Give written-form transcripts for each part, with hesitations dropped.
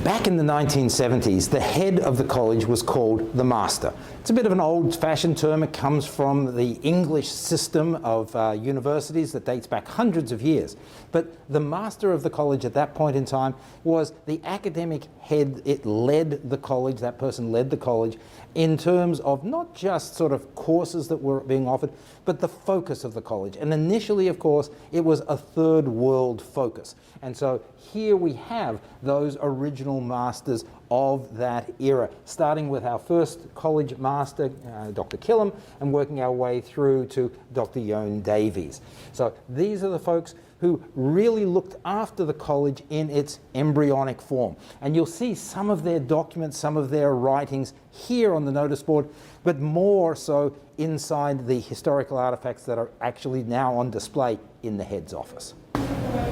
Back in the 1970s, the head of the college was called the master. It's a bit of an old-fashioned term. It comes from the English system of universities that dates back hundreds of years. But the master of the college at that point in time was the academic head. It led the college, that person led the college in terms of not just sort of courses that were being offered, but the focus of the college. And initially, of course, it was a third world focus. And so here we have those original masters of that era, starting with our first college master, Dr. Killam, and working our way through to Dr. Yon Davies. So these are the folks who really looked after the college in its embryonic form. And you'll see some of their documents, some of their writings here on the notice board, but more so inside the historical artifacts that are actually now on display in the head's office.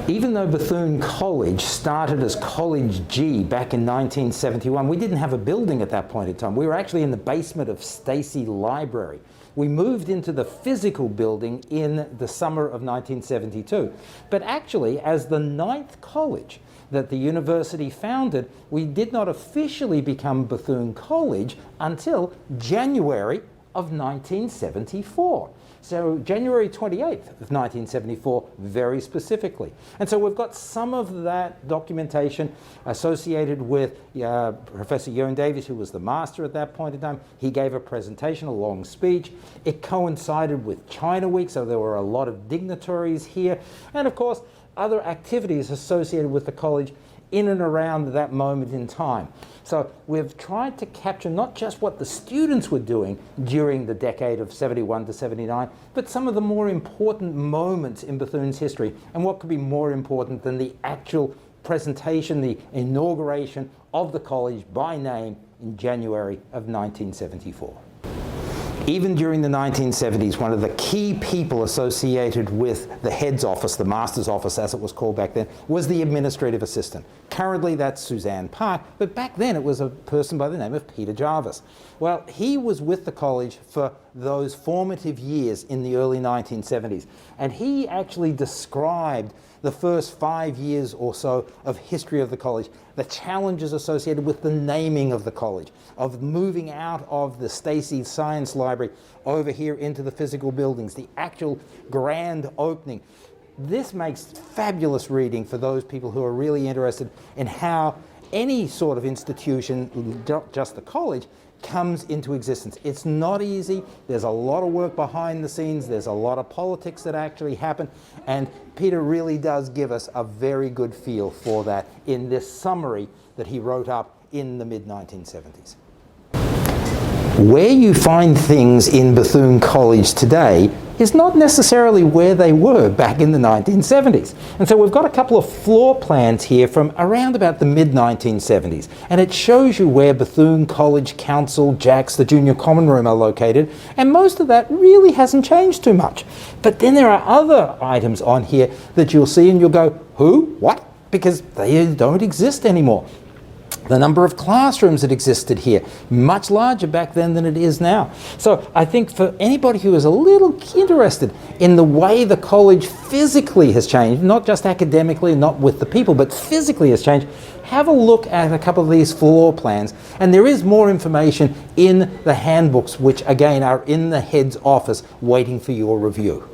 Even though Bethune College started as College G back in 1971, we didn't have a building at that point in time. We were actually in the basement of Stacey Library. We moved into the physical building in the summer of 1972. But actually, as the 9th college that the university founded, we did not officially become Bethune College until January of 1974. So January 28th of 1974, very specifically. And so we've got some of that documentation associated with Professor Yon Davies, who was the master at that point in time. He gave a presentation, a long speech. It coincided with China Week, so there were a lot of dignitaries here. And of course, other activities associated with the college in and around that moment in time. So we've tried to capture not just what the students were doing during the decade of 71 to 79, but some of the more important moments in Bethune's history. And what could be more important than the actual presentation, the inauguration of the college by name in January of 1974. Even during the 1970s, one of the key people associated with the head's office, the master's office as it was called back then, was the administrative assistant. Currently that's Suzanne Park, but back then it was a person by the name of Peter Jarvis. Well, he was with the college for those formative years in the early 1970s, and he actually described the first 5 years or so of history of the college, the challenges associated with the naming of the college, of moving out of the Stacey Science Library over here into the physical buildings, the actual grand opening. This makes fabulous reading for those people who are really interested in how any sort of institution, not just the college, comes into existence. It's not easy. There's a lot of work behind the scenes. There's a lot of politics that actually happen. And Peter really does give us a very good feel for that in this summary that he wrote up in the mid-1970s. Where you find things in Bethune College today is not necessarily where they were back in the 1970s. And so we've got a couple of floor plans here from around about the mid-1970s. And it shows you where Bethune College Council, Jacks, the Junior Common Room are located. And most of that really hasn't changed too much. But then there are other items on here that you'll see and you'll go, who? What? Because they don't exist anymore. The number of classrooms that existed here, much larger back then than it is now. So I think for anybody who is a little interested in the way the college physically has changed, not just academically, not with the people, but physically has changed, have a look at a couple of these floor plans. And there is more information in the handbooks, which again are in the head's office waiting for your review.